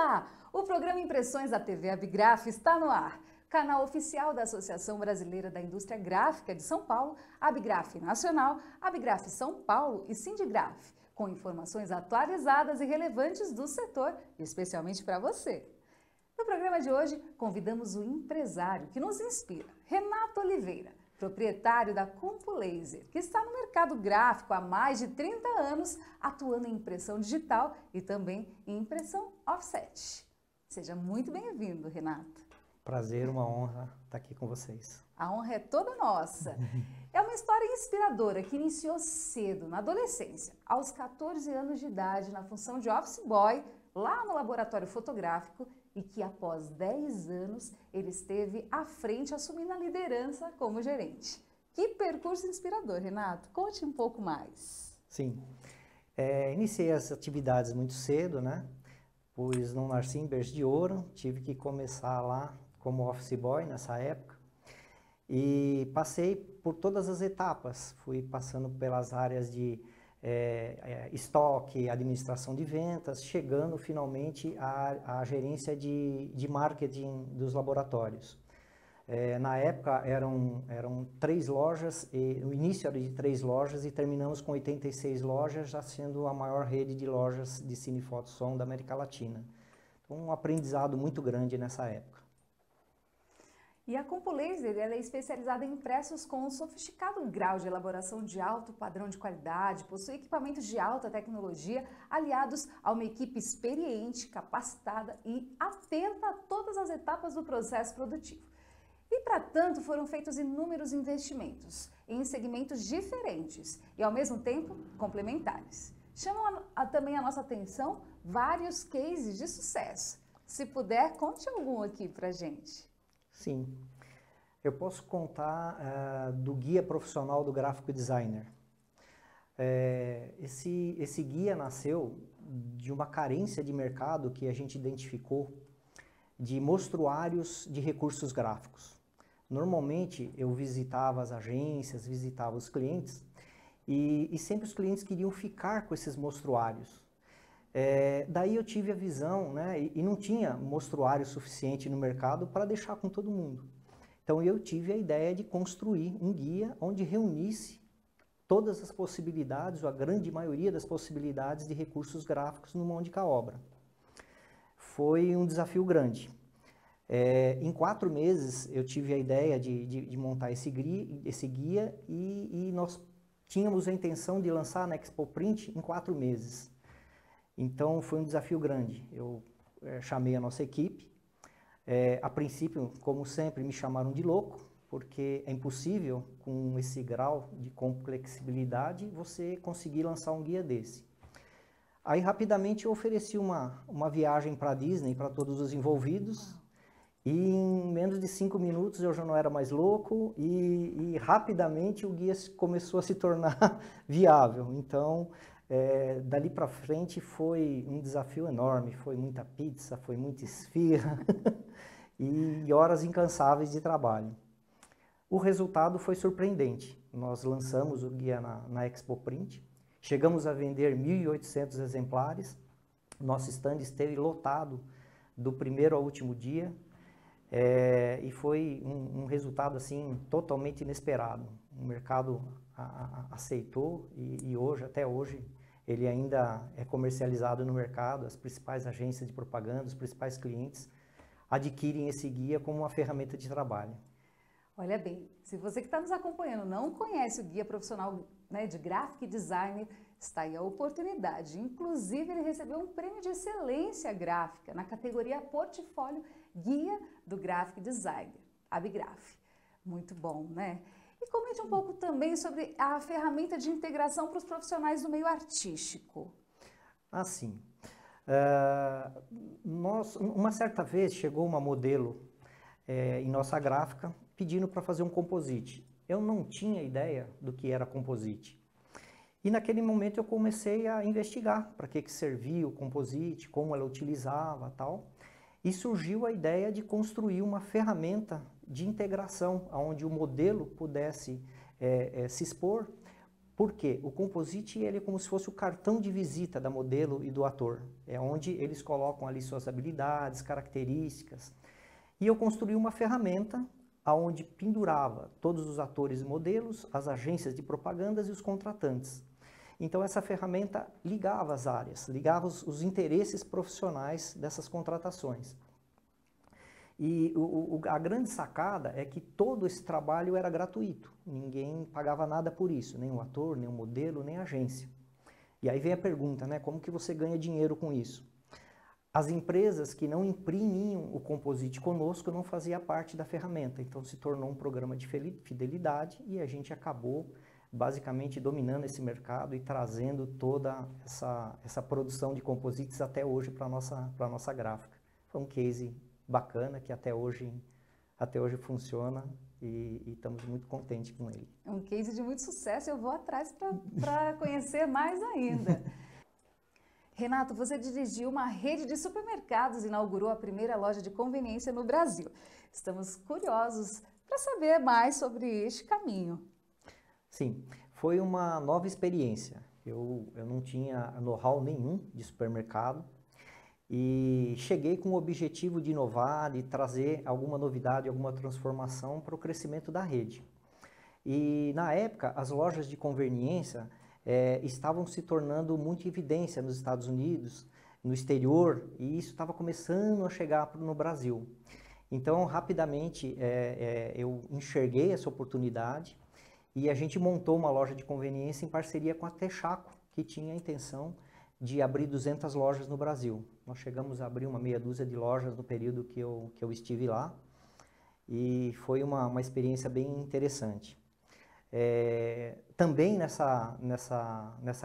Olá! O programa Impressões da TV Abigraf está no ar. Canal oficial da Associação Brasileira da Indústria Gráfica de São Paulo, Abigraf Nacional, Abigraf São Paulo e Sindigraf, com informações atualizadas e relevantes do setor, especialmente para você. No programa de hoje, convidamos o empresário que nos inspira, Renato Oliveira, proprietário da CompuLaser, que está no mercado gráfico há mais de 30 anos, atuando em impressão digital e também em impressão offset. Seja muito bem-vindo, Renato. Prazer, uma honra estar aqui com vocês. A honra é toda nossa. É uma história inspiradora que iniciou cedo, na adolescência, aos 14 anos de idade, na função de office boy, lá no laboratório fotográfico, e que após 10 anos ele esteve à frente, assumindo a liderança como gerente. Que percurso inspirador, Renato. Conte um pouco mais. Sim, iniciei as atividades muito cedo, né? Pois não nasci em berço de ouro, tive que começar lá como office boy nessa época. E passei por todas as etapas, fui passando pelas áreas de estoque, administração de vendas, chegando finalmente à gerência de marketing dos laboratórios. Na época eram 3 lojas, o início era de 3 lojas e terminamos com 86 lojas, já sendo a maior rede de lojas de cine, foto, som da América Latina. Então, um aprendizado muito grande nessa época. E a CompuLaser ela é especializada em impressos com um sofisticado grau de elaboração de alto padrão de qualidade, possui equipamentos de alta tecnologia, aliados a uma equipe experiente, capacitada e atenta a todas as etapas do processo produtivo. E para tanto foram feitos inúmeros investimentos em segmentos diferentes e ao mesmo tempo complementares. Chamam também a nossa atenção vários cases de sucesso. Se puder, conte algum aqui para gente. Sim, eu posso contar do guia profissional do gráfico designer. Esse guia nasceu de uma carência de mercado que a gente identificou de mostruários de recursos gráficos. Normalmente eu visitava as agências, visitava os clientes e sempre os clientes queriam ficar com esses mostruários. Daí eu tive a visão, né, e não tinha mostruário suficiente no mercado para deixar com todo mundo. Então eu tive a ideia de construir um guia onde reunisse todas as possibilidades, ou a grande maioria das possibilidades de recursos gráficos numa única obra. Foi um desafio grande. Em 4 meses eu tive a ideia de montar esse guia e nós tínhamos a intenção de lançar na Expo Print em 4 meses. Então foi um desafio grande. Eu chamei a nossa equipe. A princípio, como sempre, me chamaram de louco, porque é impossível, com esse grau de complexibilidade, você conseguir lançar um guia desse. Aí, rapidamente, eu ofereci uma viagem para a Disney, para todos os envolvidos, e em menos de 5 minutos eu já não era mais louco, e rapidamente o guia começou a se tornar viável. Então, dali para frente foi um desafio enorme, foi muita pizza, foi muita esfirra e horas incansáveis de trabalho. O resultado foi surpreendente. Nós lançamos o guia na Expo Print, chegamos a vender 1.800 exemplares, nosso stand esteve lotado do primeiro ao último dia, e foi um resultado assim totalmente inesperado. O mercado aceitou e hoje, até hoje, ele ainda é comercializado no mercado. As principais agências de propaganda, os principais clientes adquirem esse guia como uma ferramenta de trabalho. Olha bem, se você que está nos acompanhando não conhece o guia profissional, né, de Graphic Designer, está aí a oportunidade. Inclusive, ele recebeu um prêmio de excelência gráfica na categoria Portfólio Guia do Graphic Designer, Abigraf. Muito bom, né? E comente um pouco também sobre a ferramenta de integração para os profissionais do meio artístico. Sim. Uma certa vez chegou uma modelo em nossa gráfica pedindo para fazer um composite. Eu não tinha ideia do que era composite. E naquele momento eu comecei a investigar para que servia o composite, como ela utilizava, tal. E surgiu a ideia de construir uma ferramenta de integração, onde o modelo pudesse se expor Por quê? O composite ele é como se fosse o cartão de visita da modelo e do ator. É onde eles colocam ali suas habilidades, características. E eu construí uma ferramenta onde pendurava todos os atores e modelos, as agências de propagandas e os contratantes. Então essa ferramenta ligava as áreas, ligava os interesses profissionais dessas contratações. E a grande sacada é que todo esse trabalho era gratuito, ninguém pagava nada por isso, nem o ator, nem o modelo, nem a agência. E aí vem a pergunta, né, como que você ganha dinheiro com isso? As empresas que não imprimiam o composite conosco não faziam parte da ferramenta, então se tornou um programa de fidelidade e a gente acabou basicamente dominando esse mercado e trazendo toda essa produção de composites até hoje para a nossa gráfica. Foi um case bacana que até hoje funciona e estamos muito contentes com ele. É um case de muito sucesso, eu vou atrás para conhecer mais ainda. Renato, você dirigiu uma rede de supermercados e inaugurou a primeira loja de conveniência no Brasil. Estamos curiosos para saber mais sobre este caminho. Sim, foi uma nova experiência. Eu não tinha know-how nenhum de supermercado. E cheguei com o objetivo de inovar, de trazer alguma novidade, alguma transformação para o crescimento da rede. E na época, as lojas de conveniência estavam se tornando muito em evidência nos Estados Unidos, no exterior, e isso estava começando a chegar no Brasil. Então, rapidamente, eu enxerguei essa oportunidade e a gente montou uma loja de conveniência em parceria com a Texaco, que tinha a intenção de abrir 200 lojas no Brasil. Nós chegamos a abrir uma meia dúzia de lojas no período que eu estive lá e foi uma experiência bem interessante. Também nessa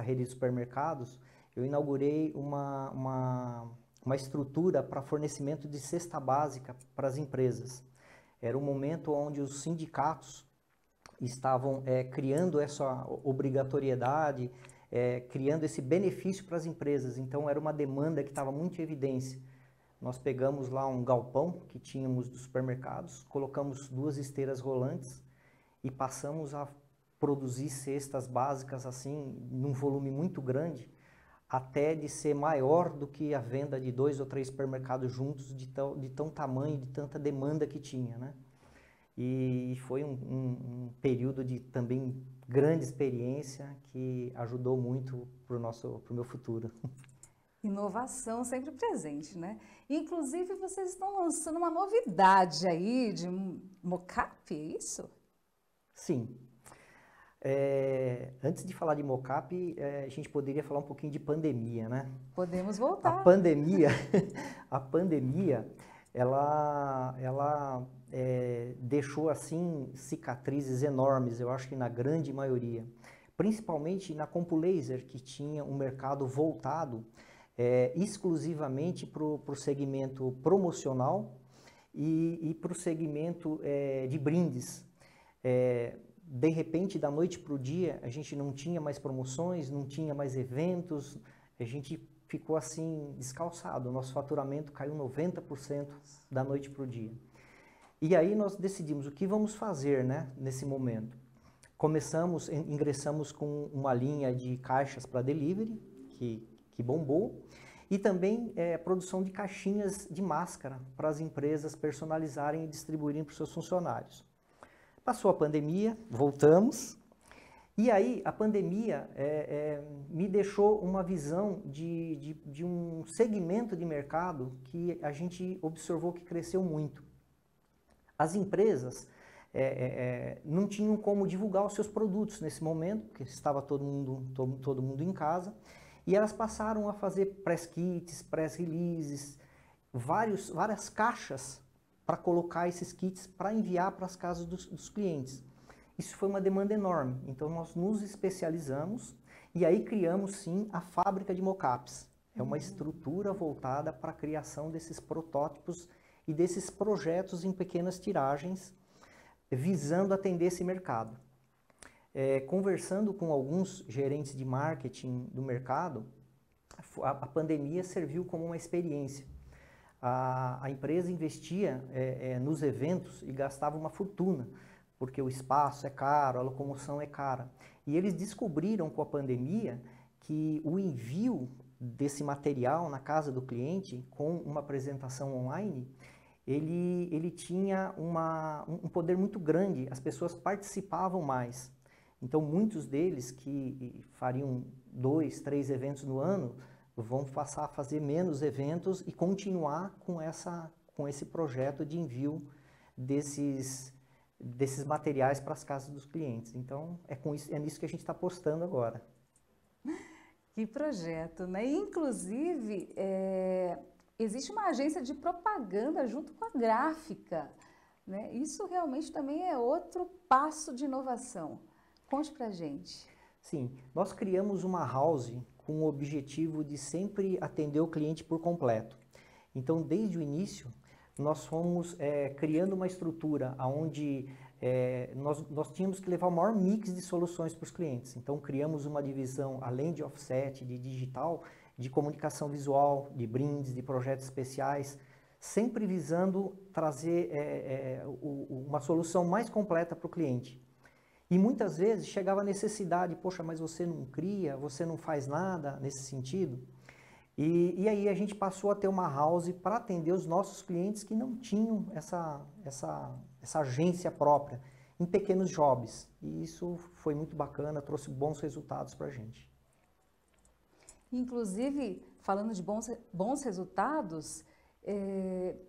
rede de supermercados, eu inaugurei uma estrutura para fornecimento de cesta básica para as empresas. Era um momento onde os sindicatos estavam criando essa obrigatoriedade, criando esse benefício para as empresas. Então, era uma demanda que estava muito em evidência. Nós pegamos lá um galpão que tínhamos dos supermercados, colocamos 2 esteiras rolantes e passamos a produzir cestas básicas assim, num volume muito grande, até de ser maior do que a venda de 2 ou 3 supermercados juntos, de tão tamanho, de tanta demanda que tinha, né? E foi um período de também grande experiência que ajudou muito para o meu futuro. Inovação sempre presente, né? Inclusive, vocês estão lançando uma novidade aí de mocap, é isso? Sim. Antes de falar de mocap, a gente poderia falar um pouquinho de pandemia, né? Podemos voltar. A pandemia, ela deixou assim cicatrizes enormes, eu acho que na grande maioria, principalmente na CompuLaser, que tinha um mercado voltado exclusivamente para o segmento promocional e para o segmento de brindes. De repente, da noite para o dia, a gente não tinha mais promoções, não tinha mais eventos, a gente ficou assim descalçado, o nosso faturamento caiu 90% da noite para o dia. E aí nós decidimos o que vamos fazer, né, nesse momento. Ingressamos com uma linha de caixas para delivery, que bombou, e também produção de caixinhas de máscara para as empresas personalizarem e distribuírem para os seus funcionários. Passou a pandemia, voltamos, e aí a pandemia me deixou uma visão de um segmento de mercado que a gente observou que cresceu muito. As empresas não tinham como divulgar os seus produtos nesse momento, porque estava todo mundo em casa, e elas passaram a fazer press kits, press releases, várias caixas para colocar esses kits para enviar para as casas dos clientes. Isso foi uma demanda enorme, então nós nos especializamos e aí criamos sim a fábrica de mockups. É uma estrutura voltada para a criação desses protótipos e desses projetos em pequenas tiragens, visando atender esse mercado. Conversando com alguns gerentes de marketing do mercado, a pandemia serviu como uma experiência. A empresa investia nos eventos e gastava uma fortuna, porque o espaço é caro, a locomoção é cara. E eles descobriram com a pandemia que o envio desse material na casa do cliente, com uma apresentação online, ele tinha um poder muito grande, as pessoas participavam mais. Então, muitos deles que fariam 2, 3 eventos no ano, vão passar a fazer menos eventos e continuar com esse projeto de envio desses materiais para as casas dos clientes. Então, é nisso que a gente está apostando agora. Que projeto, né? Inclusive, existe uma agência de propaganda junto com a gráfica, né? Isso realmente também é outro passo de inovação. Conte pra gente. Sim, nós criamos uma house com o objetivo de sempre atender o cliente por completo. Então, desde o início, nós fomos criando uma estrutura onde nós tínhamos que levar o maior mix de soluções para os clientes. Então, criamos uma divisão, além de offset, de digital, de comunicação visual, de brindes, de projetos especiais, sempre visando trazer uma solução mais completa para o cliente. E muitas vezes chegava a necessidade, poxa, mas você não cria, você não faz nada nesse sentido. E aí a gente passou a ter uma house para atender os nossos clientes que não tinham essa agência própria, em pequenos jobs. E isso foi muito bacana, trouxe bons resultados para a gente. Inclusive, falando de bons resultados,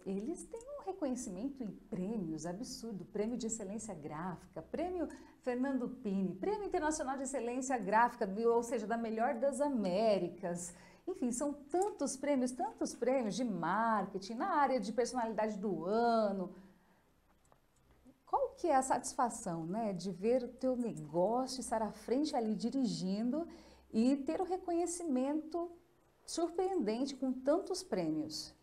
eles têm um reconhecimento em prêmios absurdo, prêmio de excelência gráfica, prêmio Fernando Pini, prêmio internacional de excelência gráfica, ou seja, da melhor das Américas. Enfim, são tantos prêmios de marketing, na área de personalidade do ano. Qual que é a satisfação, né, de ver o teu negócio estar à frente ali dirigindo e ter o reconhecimento surpreendente com tantos prêmios?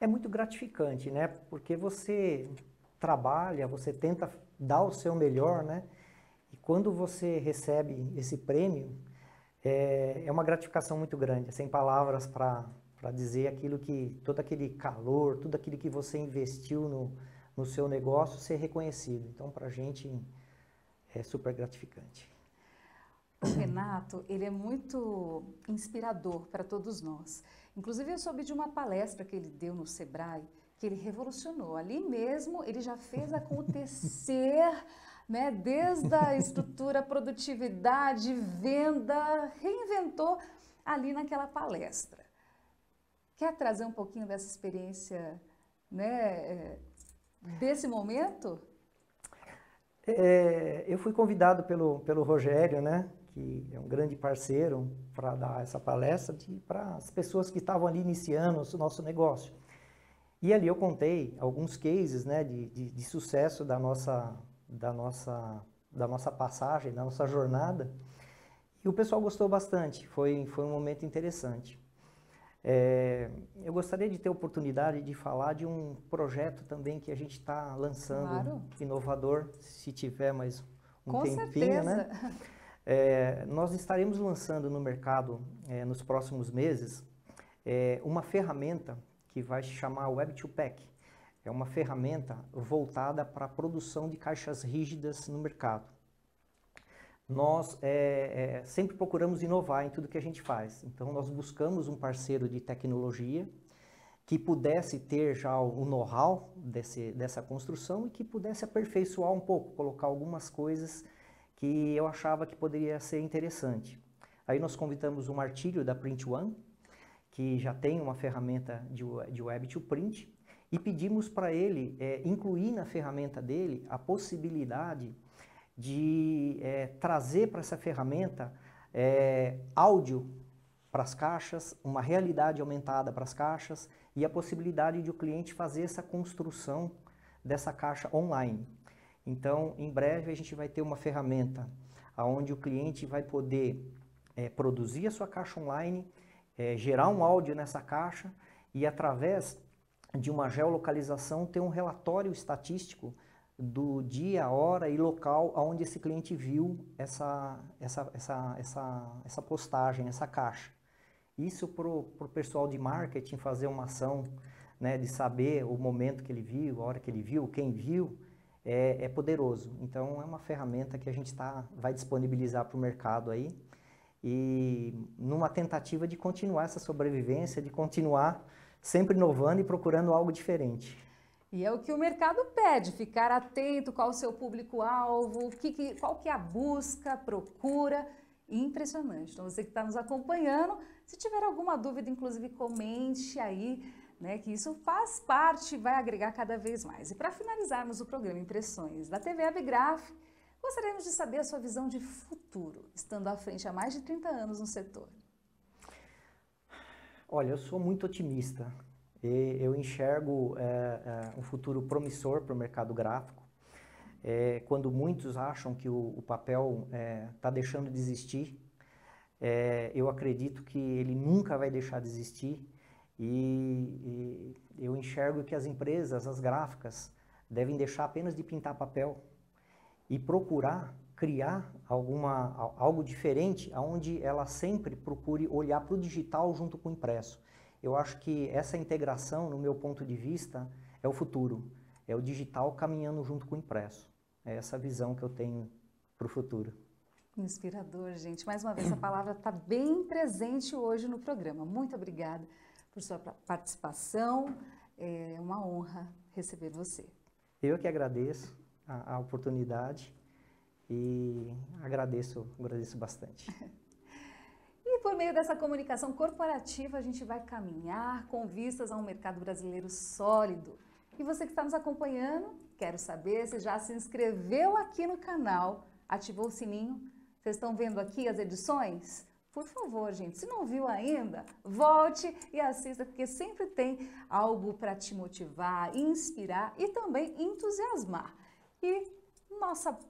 É muito gratificante, né? Porque você trabalha, você tenta dar o seu melhor, né? E quando você recebe esse prêmio, é uma gratificação muito grande, sem palavras para dizer aquilo todo aquele calor, tudo aquilo que você investiu no seu negócio ser reconhecido. Então, para a gente é super gratificante. O Renato, ele é muito inspirador para todos nós. Inclusive, eu soube de uma palestra que ele deu no Sebrae, que ele revolucionou. Ali mesmo, ele já fez acontecer, né, desde a estrutura, produtividade, venda, reinventou ali naquela palestra. Quer trazer um pouquinho dessa experiência, né, desse momento? Eu fui convidado pelo Rogério, né, que é um grande parceiro, para dar essa palestra para as pessoas que estavam ali iniciando o nosso negócio. E ali eu contei alguns cases, né, de sucesso da nossa passagem, da nossa jornada, e o pessoal gostou bastante, foi um momento interessante. Eu gostaria de ter a oportunidade de falar de um projeto também que a gente está lançando, claro, inovador, se tiver mais um com tempinho, certeza, né? Nós estaremos lançando no mercado, nos próximos meses, uma ferramenta que vai se chamar Web2Pack. É uma ferramenta voltada para a produção de caixas rígidas no mercado. Nós sempre procuramos inovar em tudo que a gente faz. Então, nós buscamos um parceiro de tecnologia que pudesse ter já o know-how dessa construção e que pudesse aperfeiçoar um pouco, colocar algumas coisas que eu achava que poderia ser interessante. Aí nós convidamos o Martílio da Print One, que já tem uma ferramenta de Web2Print, e pedimos para ele incluir na ferramenta dele a possibilidade de trazer para essa ferramenta áudio para as caixas, uma realidade aumentada para as caixas e a possibilidade de o cliente fazer essa construção dessa caixa online. Então, em breve a gente vai ter uma ferramenta onde o cliente vai poder produzir a sua caixa online, gerar um áudio nessa caixa e através de uma geolocalização ter um relatório estatístico do dia, hora e local onde esse cliente viu essa postagem, essa caixa. Isso para o pessoal de marketing fazer uma ação, né, de saber o momento que ele viu, a hora que ele viu, quem viu, é poderoso. Então, é uma ferramenta que a gente vai disponibilizar para o mercado aí, e numa tentativa de continuar essa sobrevivência, de continuar sempre inovando e procurando algo diferente. E é o que o mercado pede, ficar atento qual o seu público-alvo, qual que é a busca, procura. Impressionante. Então, você que está nos acompanhando, se tiver alguma dúvida, inclusive, comente aí, né, que isso faz parte, vai agregar cada vez mais. E para finalizarmos o programa Impressões da TV Abigraf, gostaríamos de saber a sua visão de futuro, estando à frente há mais de 30 anos no setor. Olha, eu sou muito otimista. Eu enxergo um futuro promissor para o mercado gráfico. Quando muitos acham que o papel está deixando de existir, eu acredito que ele nunca vai deixar de existir, e eu enxergo que as empresas, as gráficas, devem deixar apenas de pintar papel e procurar criar algo diferente, onde ela sempre procure olhar para o digital junto com o impresso. Eu acho que essa integração, no meu ponto de vista, é o futuro. É o digital caminhando junto com o impresso. É essa visão que eu tenho para o futuro. Inspirador, gente. Mais uma vez, a palavra está bem presente hoje no programa. Muito obrigada por sua participação. É uma honra receber você. Eu que agradeço a oportunidade e agradeço bastante. E por meio dessa comunicação corporativa, a gente vai caminhar com vistas a um mercado brasileiro sólido. E você que está nos acompanhando, quero saber se já se inscreveu aqui no canal, ativou o sininho. Vocês estão vendo aqui as edições? Por favor, gente, se não viu ainda, volte e assista, porque sempre tem algo para te motivar, inspirar e também entusiasmar. E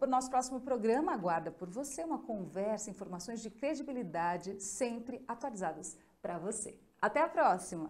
nosso próximo programa aguarda por você uma conversa, informações de credibilidade sempre atualizadas para você. Até a próxima!